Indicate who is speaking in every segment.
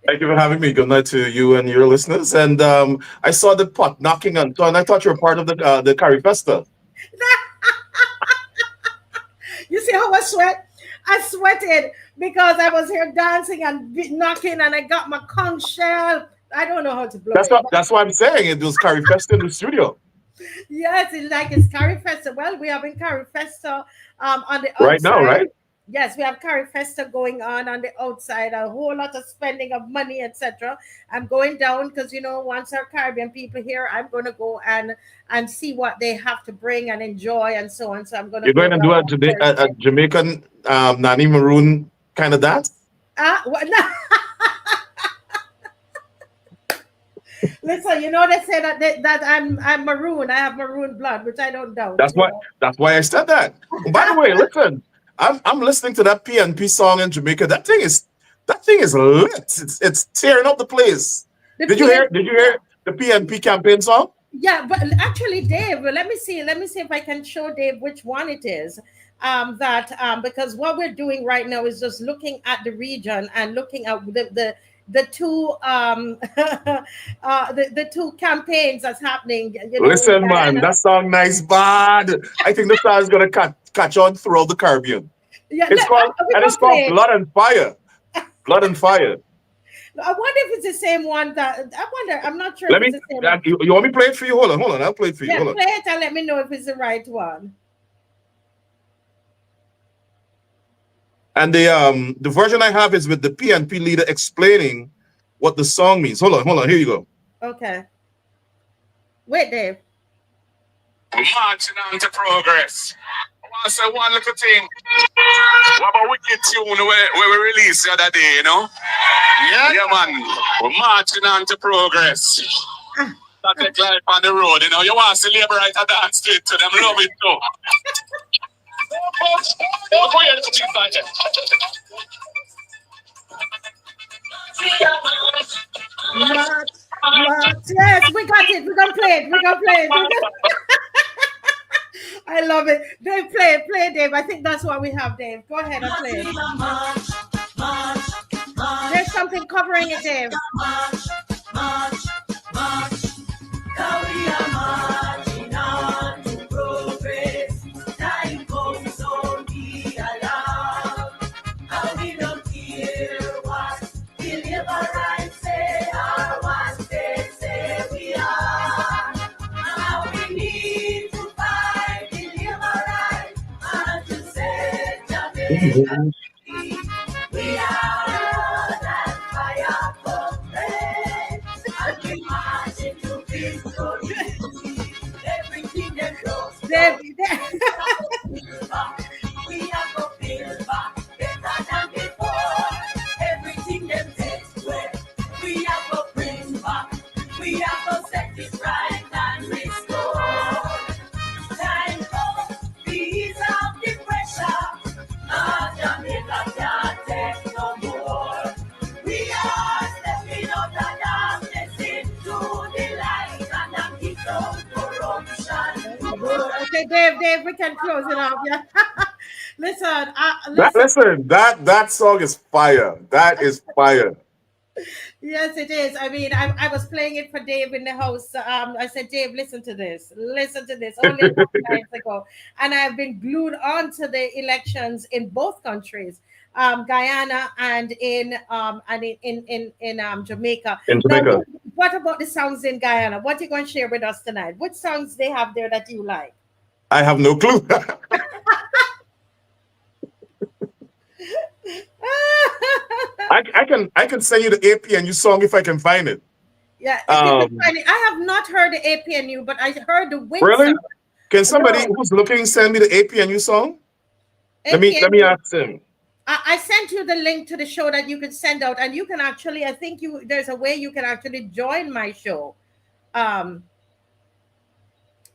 Speaker 1: Thank you for having me. Good night to you and your listeners. And I saw the pot knocking on, so and I thought you were part of the Curry Festa.
Speaker 2: You see how I sweat? I sweated because I was here dancing and knocking, and I got my conch shell. I don't know how to blow
Speaker 1: That's
Speaker 2: it,
Speaker 1: what
Speaker 2: but
Speaker 1: that's why I'm saying it was Curry Festa in the studio
Speaker 2: yes, it's Curry Festa. Well, we have in Curry Festa on the
Speaker 1: right now,
Speaker 2: outside.
Speaker 1: right?
Speaker 2: Yes, we have Curry Festa going on the outside. A whole lot of spending of money, etc. I'm going down because once our Caribbean people here, I'm going to go and see what they have to bring and enjoy and so on. So I'm going to
Speaker 1: You're
Speaker 2: go
Speaker 1: going to do
Speaker 2: down
Speaker 1: a,
Speaker 2: on
Speaker 1: A
Speaker 2: Thursday.
Speaker 1: Jamaican Nani Maroon kind of dance.
Speaker 2: What, listen, they say that I'm maroon. I have maroon blood, which I don't doubt.
Speaker 1: That's why that's why I said that. And by the way, listen, I'm listening to that PNP song in Jamaica. That thing is lit. It's tearing up the place.
Speaker 2: The
Speaker 1: Did you hear?
Speaker 2: PN,
Speaker 1: Did you hear the PNP campaign song?
Speaker 2: yeah, but actually, Dave, well, let me see if I can show Dave which one it is. That because what we're doing right now is just looking at the region and looking at the two the two campaigns that's happening. In
Speaker 1: Listen, man,
Speaker 2: Guyana.
Speaker 1: that song nice bad. I think the song is gonna catch on throughout the Caribbean.
Speaker 2: Yeah,
Speaker 1: It's called
Speaker 2: we
Speaker 1: and it's
Speaker 2: can
Speaker 1: called
Speaker 2: play it.
Speaker 1: Blood and Fire. Blood and Fire.
Speaker 2: I wonder if it's the same one that I wonder. I'm not sure if
Speaker 1: Let
Speaker 2: it's
Speaker 1: me.
Speaker 2: the same one.
Speaker 1: You want me to play it for you? Hold on. I'll play it for you.
Speaker 2: Yeah,
Speaker 1: Hold on.
Speaker 2: play it and let me know if it's the right one.
Speaker 1: And the version I have is with the PNP leader explaining what the song means. Hold on. Here you go.
Speaker 2: Okay. Wait, Dave.
Speaker 1: We're marching on to progress. I want to say one little thing. What about wicked tune where we released the other day, Yeah, man. We're marching on to progress.
Speaker 2: Ah,
Speaker 1: That take life on the road, You want to see labor right at dance straight to them. Love it too. Before you little things like
Speaker 2: March, March. Yes, we got it. We're gonna play it. We're gonna play it. I love it. Dave, play, Dave. I think that's what we have, Dave. Go ahead and play it. There's something covering it, Dave. Dave, okay, Dave, we can close it off. Yeah. Listen.
Speaker 1: that song is fire. That is fire.
Speaker 2: Yes, it is. I mean, I was playing it for Dave in the house. I said, Dave, listen to this. Only a couple nights ago, and I've been glued on to the elections in both countries, Guyana and in Jamaica.
Speaker 1: In
Speaker 2: Now,
Speaker 1: Jamaica.
Speaker 2: what about the songs in Guyana? What are you going to share with us tonight? Which songs they have there that you like?
Speaker 1: I have no clue. I can send you the APNU song if I can find it.
Speaker 2: Yeah, if you can
Speaker 1: Um,
Speaker 2: find it. I have not heard the APNU, but I heard the wind
Speaker 1: really?
Speaker 2: sound.
Speaker 1: Can somebody
Speaker 2: No,
Speaker 1: who's looking send me the APNU song? Let me
Speaker 2: APNU.
Speaker 1: ask him.
Speaker 2: I sent you the link to the show that you could send out, and you can actually. I think there's a way you can actually join my show. Um,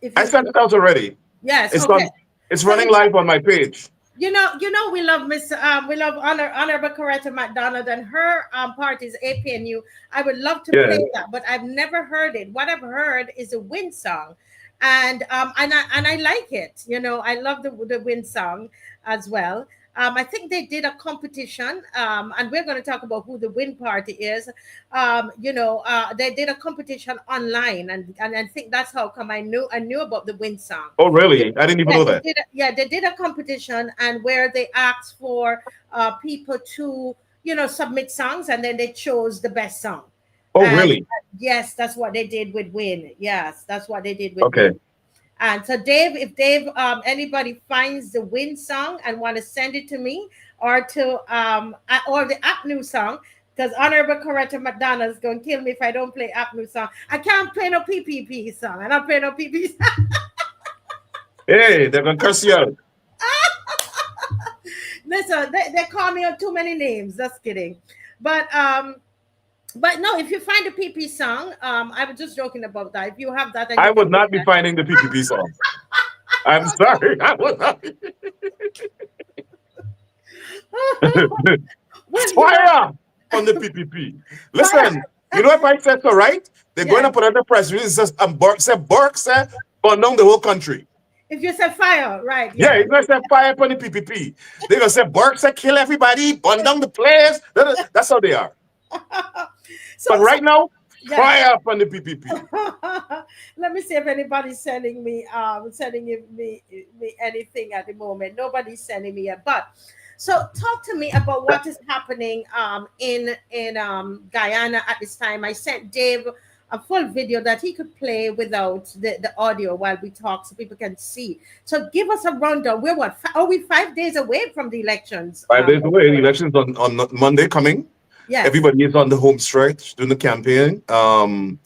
Speaker 2: if
Speaker 1: I
Speaker 2: you
Speaker 1: sent it out already.
Speaker 2: yes,
Speaker 1: It's
Speaker 2: okay.
Speaker 1: on. It's
Speaker 2: So
Speaker 1: running live on my page.
Speaker 2: we love Miss we love Honorable Coretta McDonald and her party's APNU. I would love to
Speaker 1: Yeah.
Speaker 2: play that, but I've never heard it. What I've heard is a wind song, and I like it. I love the wind song as well. I think they did a competition, and we're going to talk about who the Win Party is. They did a competition online, and I think that's how come I knew about the Win song.
Speaker 1: Oh, really? I didn't even
Speaker 2: Yeah,
Speaker 1: know that.
Speaker 2: they did a competition, and where they asked for people to submit songs, and then they chose the best song.
Speaker 1: Oh,
Speaker 2: And
Speaker 1: really?
Speaker 2: yes, that's what they did with Win. Yes, that's what they did with
Speaker 1: Okay.
Speaker 2: Win. And so Dave, if Dave, anybody finds the Win song and want to send it to me, or to or the Apnu song, because Honorable Coretta McDonald is going to kill me if I don't play Apnu song. I can't play no PPP song. I don't play no PPP song.
Speaker 1: Hey, they're gonna curse you out.
Speaker 2: Listen, they call me on too many names. Just kidding. But no, if you find a PP song, I was just joking about that. If you have that, then
Speaker 1: I
Speaker 2: you
Speaker 1: would
Speaker 2: can play
Speaker 1: not be finding the PPP song. I'm sorry. I would not.
Speaker 2: that. Well,
Speaker 1: Fire on the PPP. Listen, you know if I said so, right? They're going
Speaker 2: yeah.
Speaker 1: to put out the press release. Says, Burke said, burn down the whole country.
Speaker 2: If you say fire, right?
Speaker 1: Yeah,
Speaker 2: Yeah.
Speaker 1: he's going to say fire upon the PPP. They're going to say Burke said, kill everybody, burn down the place. That's how they are.
Speaker 2: So,
Speaker 1: But right now,
Speaker 2: yeah.
Speaker 1: fire upon the PPP.
Speaker 2: Let me see if anybody's sending me anything at the moment. Nobody's sending me yet. But so talk to me about what is happening in Guyana at this time. I sent Dave a full video that he could play without the audio while we talk so people can see. So give us a rundown. We're what? Are we 5 days away from the elections?
Speaker 1: 5 days away. The election's on Monday coming.
Speaker 2: Yes.
Speaker 1: Everybody is on the home stretch doing the campaign. The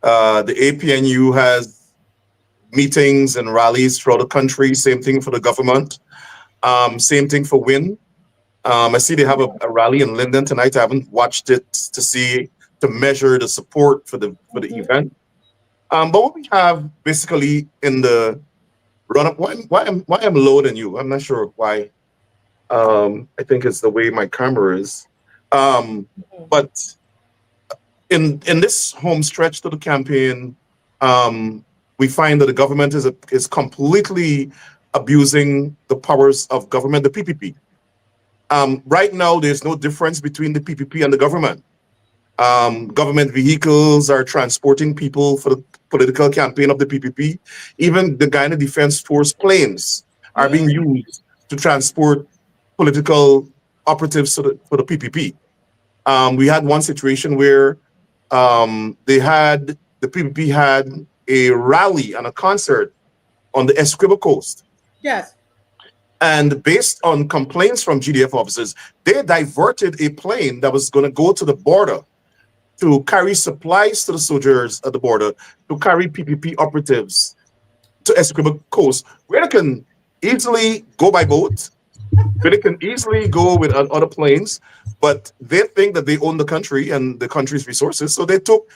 Speaker 1: APNU has meetings and rallies throughout the country. Same thing for the government. Same thing for WIN. I see they have a rally in Linden tonight. I haven't watched it to measure the support for the event. But what we have basically in the run up. Why I'm lower than you? I'm not sure why. I think it's the way my camera is. But in this home stretch to the campaign, we find that the government is completely abusing the powers of government, the PPP. Right now, there's no difference between the PPP and the government. Government vehicles are transporting people for the political campaign of the PPP. Even the Guyana Defense Force planes are being used to transport political operatives for the PPP. We had one situation where the PPP had a rally and a concert on the Essequibo coast.
Speaker 2: Yes.
Speaker 1: And based on complaints from GDF officers, they diverted a plane that was going to go to the border to carry supplies to the soldiers at the border, to carry PPP operatives to Essequibo coast, where they can easily go by boat, where they can easily go with other planes, but they think that they own the country and the country's resources. So they took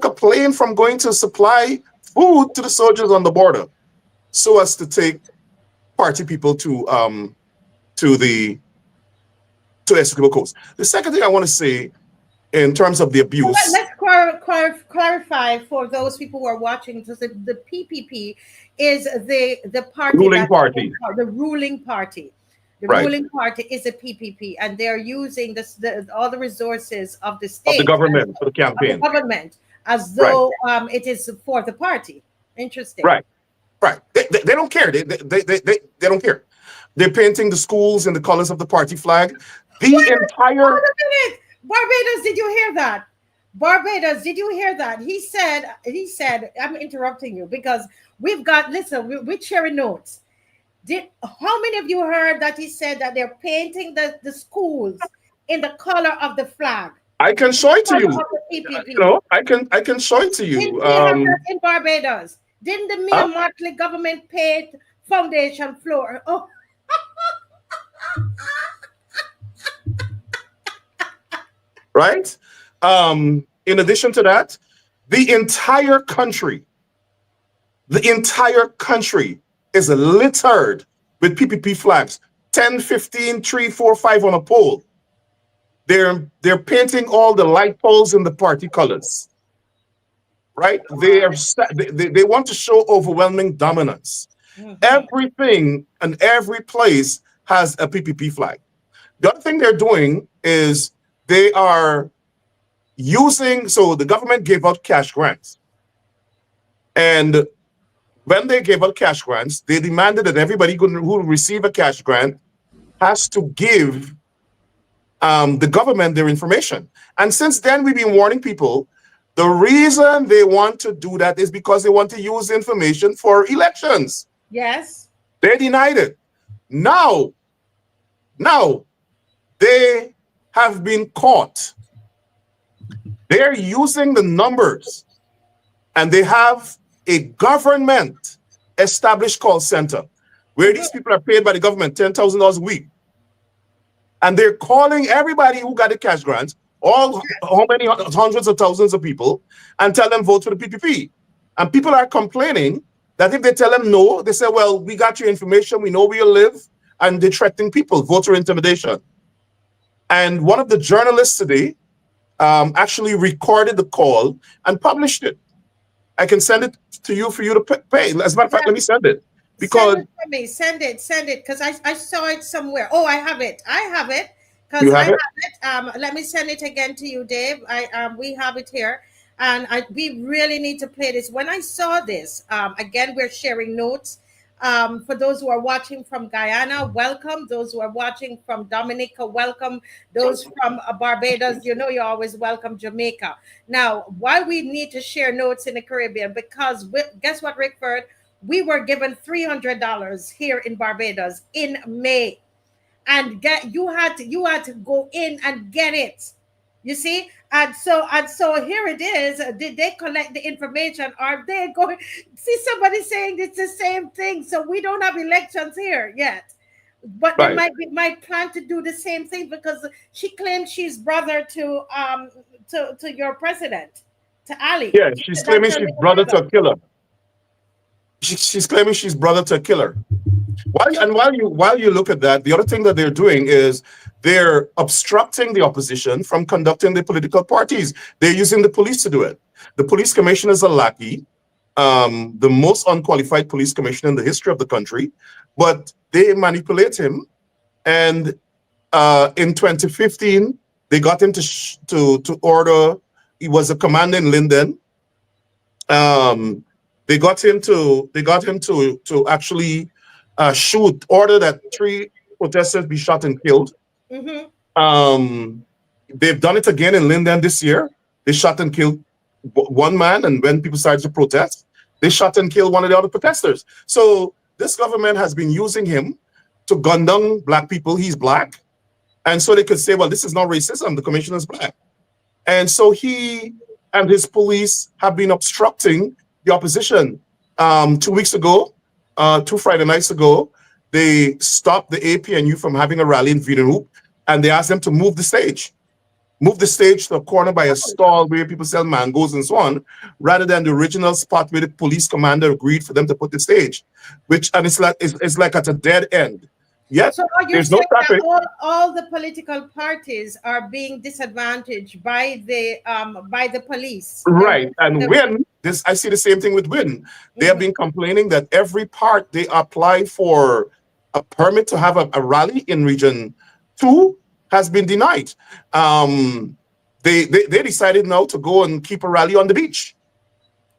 Speaker 1: a plane from going to supply food to the soldiers on the border, so as to take party people to Essequibo coast. The second thing I want to say, in terms of the abuse,
Speaker 2: let's clarify for those people who are watching. So the PPP is the party
Speaker 1: ruling party.
Speaker 2: The ruling party. The
Speaker 1: Right.
Speaker 2: ruling party is a PPP, and they're using all the resources of the state,
Speaker 1: of the government for the
Speaker 2: of
Speaker 1: campaign.
Speaker 2: the government, as though it is for the party. Interesting.
Speaker 1: Right. They don't care. They don't care. They're painting the schools in the colors of the party flag.
Speaker 2: Hold a minute. Barbados, did you hear that? Barbados, did you hear that? He said, I'm interrupting you because listen, we're sharing notes. How many of you heard that he said that they're painting the schools in the color of the flag?
Speaker 1: I can show it to you. I can show it to you.
Speaker 2: Didn't we have that in Barbados? Didn't the Mia Motley government paint foundation floor? Oh.
Speaker 1: Right? In addition to that, the entire country is littered with PPP flags, 10, 15, 3, 4, 5 on a pole. They're painting all the light poles in the party colors. Right? They want to show overwhelming dominance. Mm-hmm. Everything and every place
Speaker 3: has a PPP flag. The other thing they're doing is they are using, so the government gave out cash grants. And when they gave out cash grants, they demanded that everybody who receive a cash grant has to give the government their information. And since then, we've been warning people, the reason they want to do that is because they want to use information for elections.
Speaker 2: Yes.
Speaker 3: They denied it. Now, they have been caught. They're using the numbers, and they have a government established call center where these people are paid by the government $10,000 a week. And they're calling everybody who got the cash grants, all how many hundreds of thousands of people, and tell them vote for the PPP. And people are complaining that if they tell them no, they say, well, we got your information, we know where you live, and they're threatening people, voter intimidation. And one of the journalists today actually recorded the call and published it. I can send it to you for you to pay. As a matter of fact, let me send it. Because
Speaker 2: send it, because I saw it somewhere. Oh, I have it. Because
Speaker 3: you
Speaker 2: I
Speaker 3: have
Speaker 2: have it. Let me send it again to you, Dave. We have it here, and we really need to play this. When I saw this, again, we're sharing notes. For those who are watching from Guyana, welcome. Those who are watching from Dominica, welcome. Those from Barbados, you know you're always welcome. Jamaica. Now, why we need to share notes in the Caribbean? Because guess what, Rickford? We were given $300 here in Barbados in May, and you had to go in and get it. You see, and so here it is. Did they collect the information? Are they going? See, somebody saying it's the same thing. So we don't have elections here yet, but they might plan to do the same thing, because she claims she's brother to your president, to Ali.
Speaker 3: yeah, she's claiming she's brother to a killer. She's claiming she's brother to a killer. While you look at that, the other thing that they're doing is they're obstructing the opposition from conducting the political parties. They're using the police to do it. The police commissioner is a lackey, the most unqualified police commissioner in the history of the country, but they manipulate him. And in 2015, they got him to order. He was a commander in Linden. They got him to actually order that 3 protesters be shot and killed.
Speaker 2: Mm-hmm.
Speaker 3: They've done it again in Linden this year. They shot and killed one man, and when people started to protest, they shot and killed one of the other protesters. So this government has been using him to gun down black people. He's black. And so they could say, well, this is not racism. The commissioner is black. And so he and his police have been obstructing the opposition. 2 weeks ago, 2 Friday nights ago, they stopped the APNU from having a rally in Viedenhoop, and they asked them to move the stage to a corner by a stall where people sell mangoes and so on, rather than the original spot where the police commander agreed for them to put the stage, and it's like at a dead end. Yes,
Speaker 2: so
Speaker 3: there's no traffic.
Speaker 2: All the political parties are being disadvantaged by the police.
Speaker 3: Right, and I see the same thing with WIN. They have been complaining that every part they apply for a permit to have a rally in Region 2 has been denied. They decided now to go and keep a rally on the beach.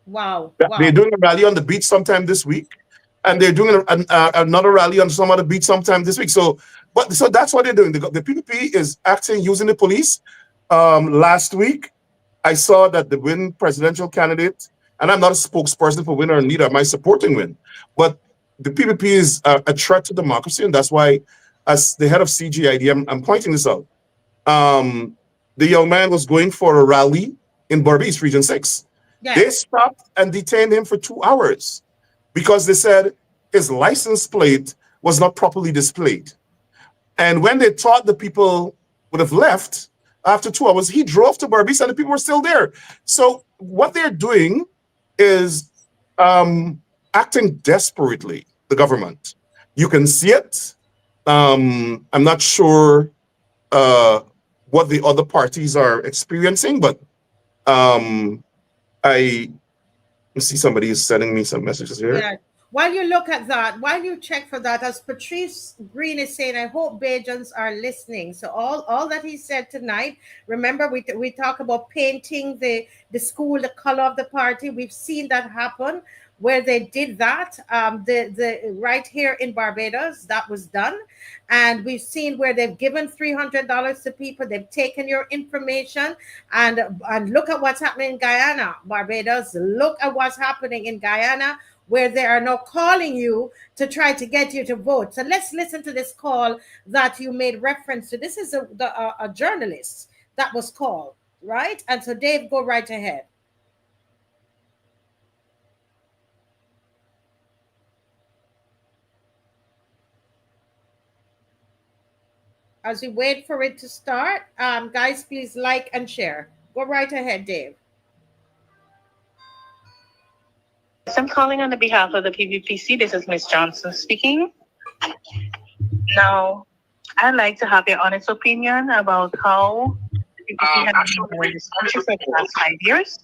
Speaker 2: Wow.
Speaker 3: They're doing a rally on the beach sometime this week, and they're doing another rally on some other beach sometime this week. So that's what they're doing. The PPP is acting using the police. Last week, I saw that the WIN presidential candidate, and I'm not a spokesperson for WIN or neither am I supporting WIN, but the PPP is a threat to democracy, and that's why, as the head of CGID, I'm pointing this out. The young man was going for a rally in Barbados, Region 6. Yes. They stopped and detained him for 2 hours because they said his license plate was not properly displayed. And when they thought the people would have left after 2 hours, he drove to Barbados and the people were still there. So what they're doing is acting desperately, the government. You can see it. I'm not sure what the other parties are experiencing, but I see somebody is sending me some messages here.
Speaker 2: Yeah. while you look at that, while you check for that, as Patrice Green is saying, I hope Bajans are listening. So all that he said tonight, remember we talk about painting the school the color of the party. We've seen that happen where they did that. The right here in Barbados, that was done, and we've seen where they've given $300 to people. They've taken your information, and look at what's happening in Guyana, Barbados. Look at what's happening in Guyana, where they are now calling you to try to get you to vote. So let's listen to this call that you made reference to. This is a journalist that was called, right? And so Dave, go right ahead. As we wait for it to start, guys, please like and share. Go right ahead, Dave.
Speaker 4: I'm calling on the behalf of the PVPC. This is Miss Johnson speaking. Now, I'd like to have your honest opinion about how the PVPC has been running this country for the last 5 years.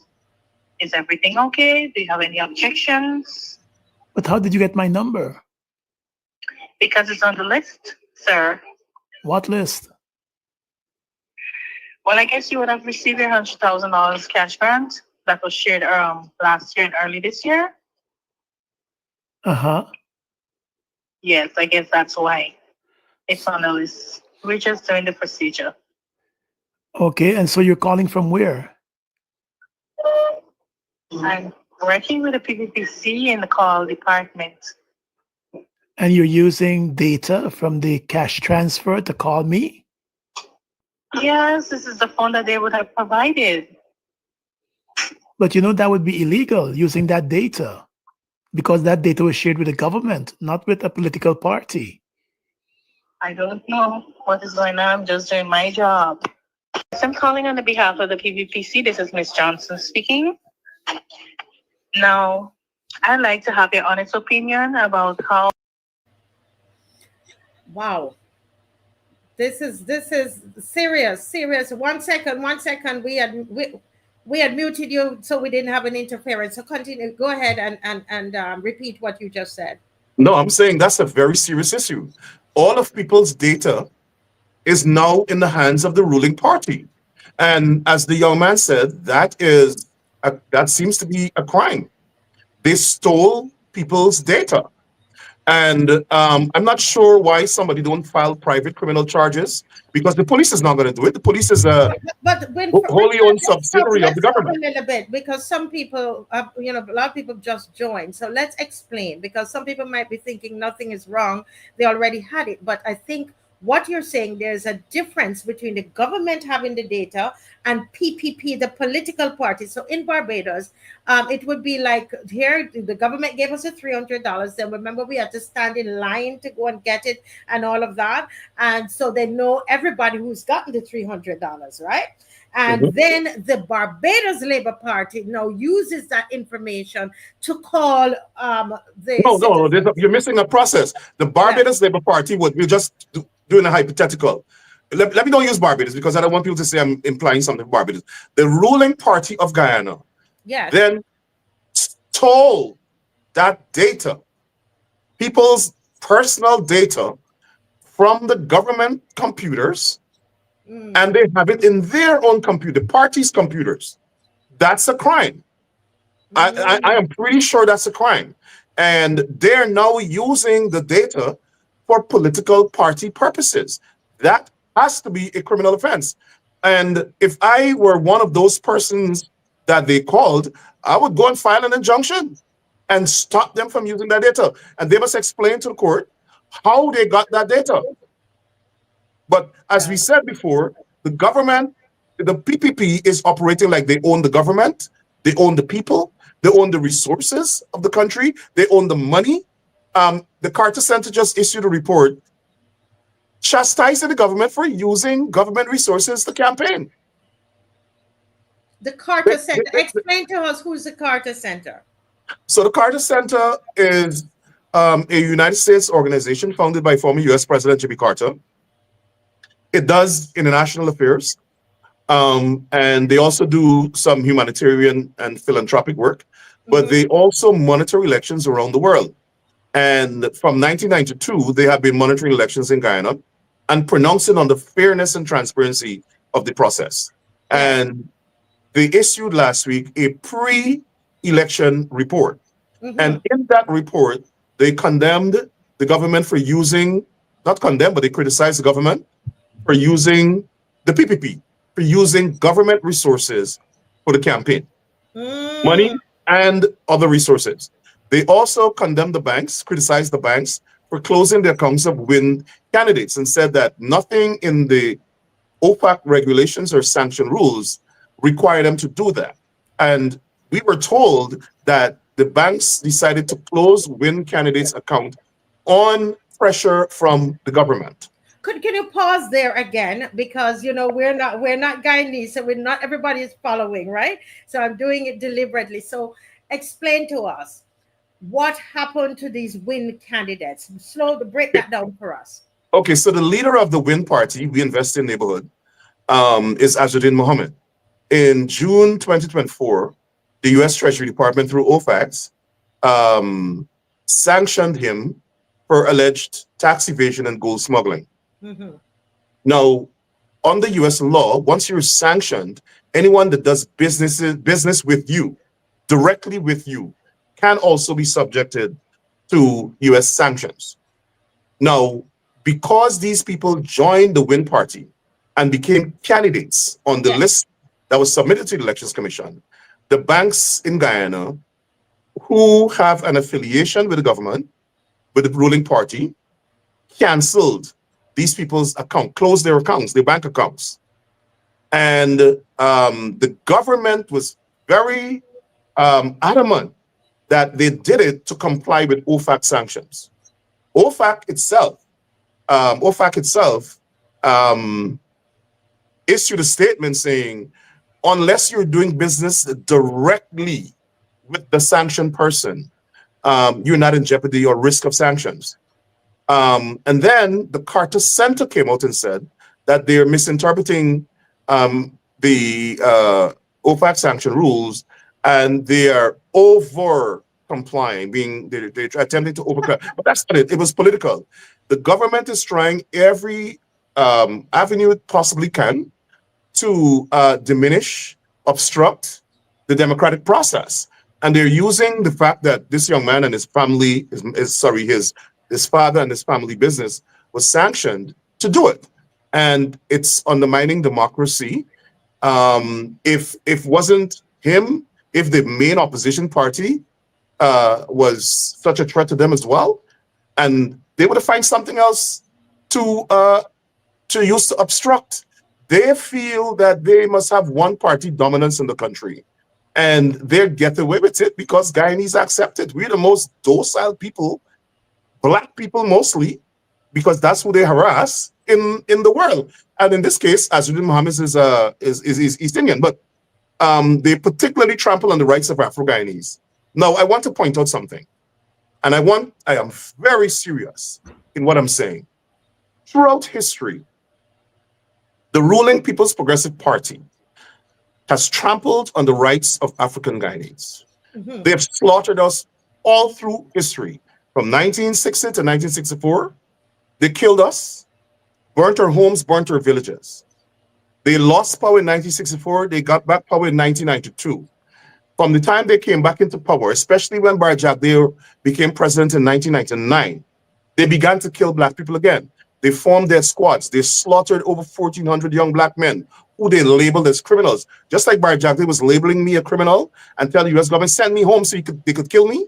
Speaker 4: Is everything okay? Do you have any objections?
Speaker 5: But how did you get my number?
Speaker 4: Because it's on the list, sir.
Speaker 5: What list?
Speaker 4: Well, I guess you would have received your $100,000 cash grant that was shared last year and early this year.
Speaker 5: Uh-huh.
Speaker 4: Yes, I guess that's why it's on the list. We're just doing the procedure.
Speaker 5: Okay, and so you're calling from where?
Speaker 4: I'm working with the PVPC in the call department.
Speaker 5: And you're using data from the cash transfer to call me?
Speaker 4: Yes, this is the phone that they would have provided.
Speaker 5: But you know that would be illegal using that data because that data was shared with the government, not with a political party.
Speaker 4: I don't know what is going on. I'm just doing my job. So I'm calling on the behalf of the PVPC. This is Miss Johnson speaking. Now, I'd like to have your honest opinion about how.
Speaker 2: Wow. This is serious. One second. We had muted you so we didn't have an interference. So continue. Go ahead and repeat what you just said.
Speaker 3: No, I'm saying that's a very serious issue. All of people's data is now in the hands of the ruling party. And as the young man said, that seems to be a crime. They stole people's data. And I'm not sure why somebody don't file private criminal charges because the police is not going to do it. The police is a wholly owned subsidiary of the government.
Speaker 2: A little bit because some people, a lot of people just joined. So let's explain because some people might be thinking nothing is wrong. They already had it. But I think what you're saying, there's a difference between the government having the data and PPP, the political party. So in Barbados, it would be like here, the government gave us the $300. Then remember, we had to stand in line to go and get it and all of that. And so they know everybody who's gotten the $300, right? And then the Barbados Labour Party now uses that information to call the.
Speaker 3: No, you're missing a process. The Barbados Labour Party we're just doing a hypothetical. Let me not use Barbados because I don't want people to say I'm implying something Barbados. The ruling party of Guyana then stole that data, people's personal data from the government computers, and they have it in their own computer, the party's computers. That's a crime. I am pretty sure that's a crime. And they're now using the data for political party purposes. That has to be a criminal offense. And if I were one of those persons that they called, I would go and file an injunction and stop them from using that data. And they must explain to the court how they got that data. But as we said before, the government, the PPP is operating like they own the government, they own the people, they own the resources of the country, they own the money. The Carter Center just issued a report chastising the government for using government resources to campaign.
Speaker 2: The Carter Center. Explain to us who's the Carter Center.
Speaker 3: So the Carter Center is a United States organization founded by former U.S. President Jimmy Carter. It does international affairs, and they also do some humanitarian and philanthropic work, but they also monitor elections around the world. And from 1992, they have been monitoring elections in Guyana and pronouncing on the fairness and transparency of the process.
Speaker 2: Yeah.
Speaker 3: And they issued last week a pre-election report. And in that report, they condemned the government for using, not condemned, but they criticized the government for using the PPP, for using government resources for the campaign, money and other resources. They also condemned the banks, criticized the banks for closing the accounts of win candidates and said that nothing in the OFAC regulations or sanction rules require them to do that. And we were told that the banks decided to close win candidates' account on pressure from the government.
Speaker 2: Can you pause there again, because we're not Guyanese, so we're not everybody is following, right? So I'm doing it deliberately. So explain to us what happened to these win candidates. Break that down for us.
Speaker 3: Okay, so the leader of the win party, We Invest in Neighborhood, is Azuddin Mohammed. In June 2024, the U.S. Treasury Department, through OFAC, sanctioned him for alleged tax evasion and gold smuggling. Now, under U.S. law, once you're sanctioned, anyone that does business with you, directly with you, can also be subjected to U.S. sanctions. Now, because these people joined the Win Party and became candidates on the list that was submitted to the Elections Commission, the banks in Guyana who have an affiliation with the government, with the ruling party, canceled these people's account, closed their accounts, their bank accounts. And the government was very adamant that they did it to comply with OFAC sanctions. OFAC itself issued a statement saying, unless you're doing business directly with the sanctioned person, you're not in jeopardy or risk of sanctions. And then the Carter Center came out and said that they're misinterpreting the OFAC sanction rules, and they are over complying, they're attempting to overcome. But that's not it. It was political. The government is trying every avenue it possibly can to diminish, obstruct the democratic process. And they're using the fact that this young man and his family, his father and his family business was sanctioned to do it. And it's undermining democracy. If wasn't him, if the main opposition party was such a threat to them as well, and they would have found something else to use to obstruct. They feel that they must have one party dominance in the country, and they get away with it because Guyanese accept it. We're the most docile people, Black people mostly, because that's who they harass in the world. And in this case, Azuddin Mohammed is East Indian, but they particularly trample on the rights of Afro-Guyanese. Now, I want to point out something, and I am very serious in what I'm saying. Throughout history, the ruling People's Progressive Party has trampled on the rights of African Guyanese. They have slaughtered us all through history. From 1960 to 1964, they killed us, burnt our homes, burnt our villages. They lost power in 1964, they got back power in 1992. From the time they came back into power, especially when Barjagdeo became president in 1999, they began to kill Black people again. They formed their squads. They slaughtered over 1,400 young Black men who they labeled as criminals. Just like Barjagdeo was labeling me a criminal and tell the U.S. government, send me home so they could kill me.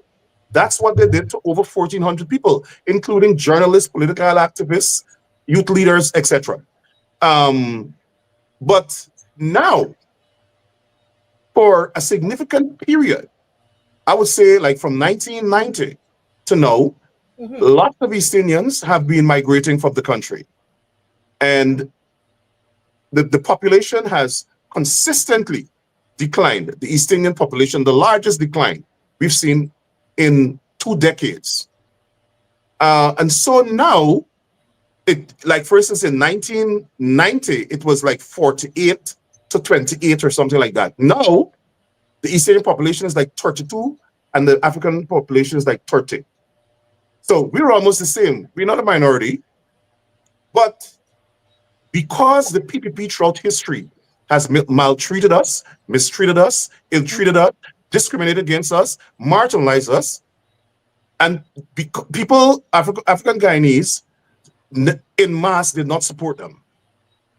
Speaker 3: That's what they did to over 1,400 people, including journalists, political activists, youth leaders, etc. But now, for a significant period, I would say like from 1990 to now, lots of East Indians have been migrating from the country. And the population has consistently declined. The East Indian population, the largest decline we've seen in 2 decades. And so now, like for instance, in 1990, it was like 48 to 28 or something like that. Now, the East Indian population is like 32 and the African population is like 30. So we're almost the same. We're not a minority, but because the PPP throughout history has maltreated us, mistreated us, ill-treated us, discriminated against us, marginalized us, and people, African Guyanese, in mass did not support them.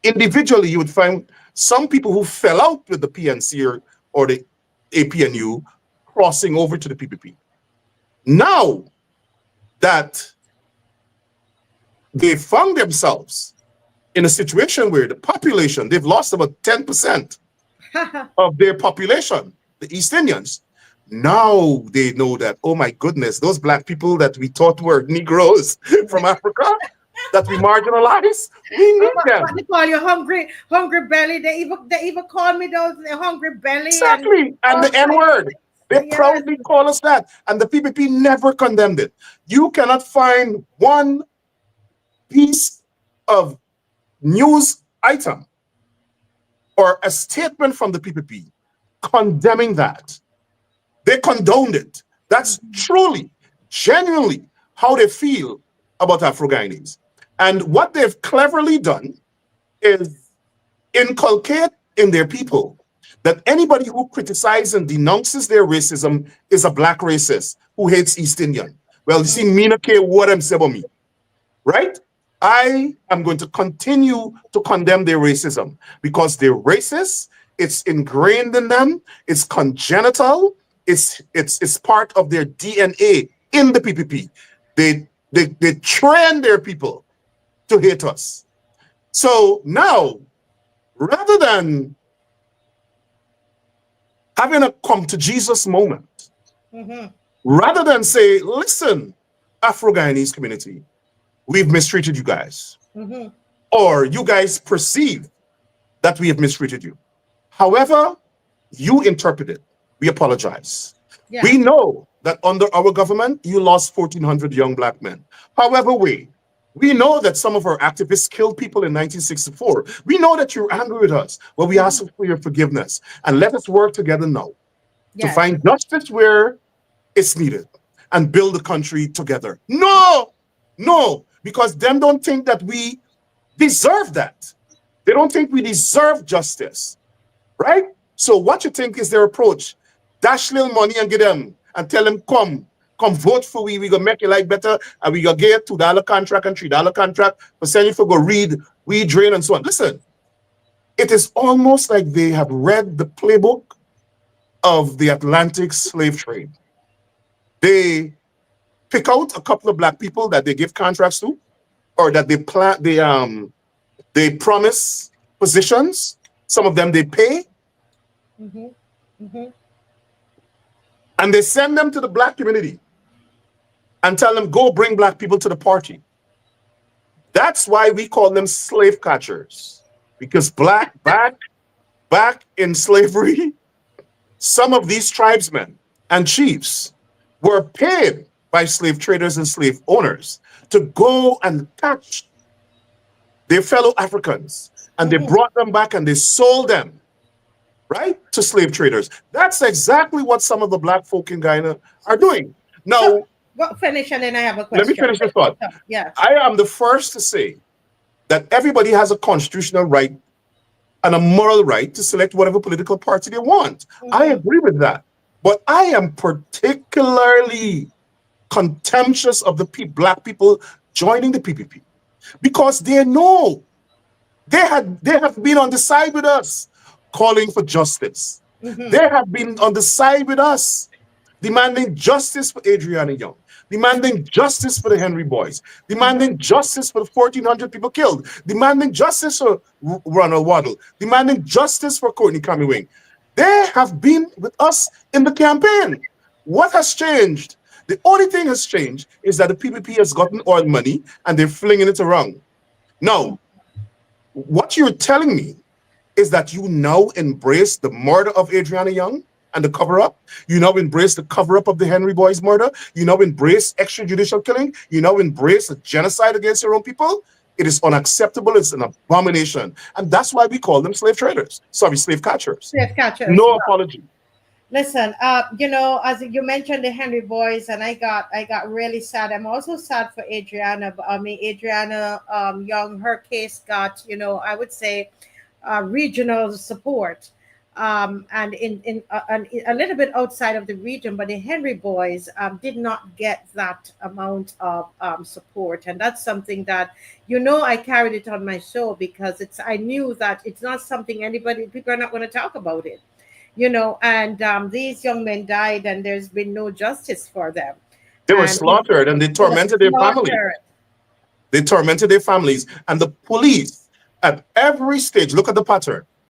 Speaker 3: Individually, you would find some people who fell out with the PNC or the APNU crossing over to the PPP. Now that they found themselves in a situation where the population, they've lost about 10% of their population, the East Indians. Now they know that, oh my goodness, those black people that we thought were Negroes from Africa, that we marginalized, we need them.
Speaker 2: What they call you hungry belly. They even call me those hungry belly.
Speaker 3: Exactly. And the N-word. They proudly call us that. And the PPP never condemned it. You cannot find one piece of news item or a statement from the PPP condemning that. They condoned it. That's truly, genuinely how they feel about Afro-Guyanese. And what they've cleverly done is inculcate in their people that anybody who criticizes and denounces their racism is a black racist who hates East Indian. Well, you see, me not care what I'm saying about me, right? I am going to continue to condemn their racism because they're racist. It's ingrained in them. It's congenital. It's part of their DNA in the PPP. They train their people to hate us. So now, rather than having a come to Jesus moment, rather than say, listen, Afro-Guyanese community, we've mistreated you guys, or you guys perceive that we have mistreated you. However you interpret it, we apologize. Yeah. We know that under our government, you lost 1,400 young black men. However we know that some of our activists killed people in 1964. We know that you're angry with us. Well, we ask for your forgiveness. And let us work together now to find justice where it's needed and build the country together. No, because them don't think that we deserve that. They don't think we deserve justice, right? So what you think is their approach? Dash little money and get them and tell them, come vote for we gonna make your life better, and we gonna get $2 contract and $3 contract for sending for go read, we drain and so on. Listen, it is almost like they have read the playbook of the Atlantic slave trade. They pick out a couple of black people that they give contracts to, or that they promise positions. Some of them they pay. And they send them to the black community and tell them, go bring black people to the party. That's why we call them slave catchers, because back in slavery, some of these tribesmen and chiefs were paid by slave traders and slave owners to go and catch their fellow Africans, and they brought them back and they sold them, right, to slave traders. That's exactly what some of the black folk in Guyana are doing. Now,
Speaker 2: finish and then I have a question.
Speaker 3: Let me finish this thought.
Speaker 2: Yeah.
Speaker 3: I am the first to say that everybody has a constitutional right and a moral right to select whatever political party they want. I agree with that. But I am particularly contemptuous of the black people joining the PPP because they know they have been on the side with us calling for justice. They have been on the side with us demanding justice for Adriana Young, demanding justice for the Henry Boys, demanding justice for the 1,400 people killed, demanding justice for Ronald Waddle, demanding justice for Courtney Kamiwing. They have been with us in the campaign. What has changed? The only thing has changed is that the PPP has gotten oil money and they're flinging it around. Now, what you're telling me is that you now embrace the murder of Adriana Young and the cover-up. You now embrace the cover-up of the Henry Boys murder. You now embrace extrajudicial killing. You now embrace a genocide against your own people. It is unacceptable. It's an abomination. And that's why we call them slave traders. Sorry, slave catchers.
Speaker 2: Slave catchers.
Speaker 3: No apology.
Speaker 2: Listen, as you mentioned the Henry boys, and I got really sad. I'm also sad for Adriana. I mean, Adriana Young, her case got, I would say, regional support, and a little bit outside of the region. But the Henry boys did not get that amount of support, and that's something that I carried it on my show because I knew that it's not something people are not going to talk about it. And these young men died, and there's been no justice for them,
Speaker 3: They were
Speaker 2: and
Speaker 3: slaughtered and they
Speaker 2: they were
Speaker 3: tormented their family.
Speaker 2: slaughtered.
Speaker 3: They tormented their families. And the police at every stage, look at the pattern.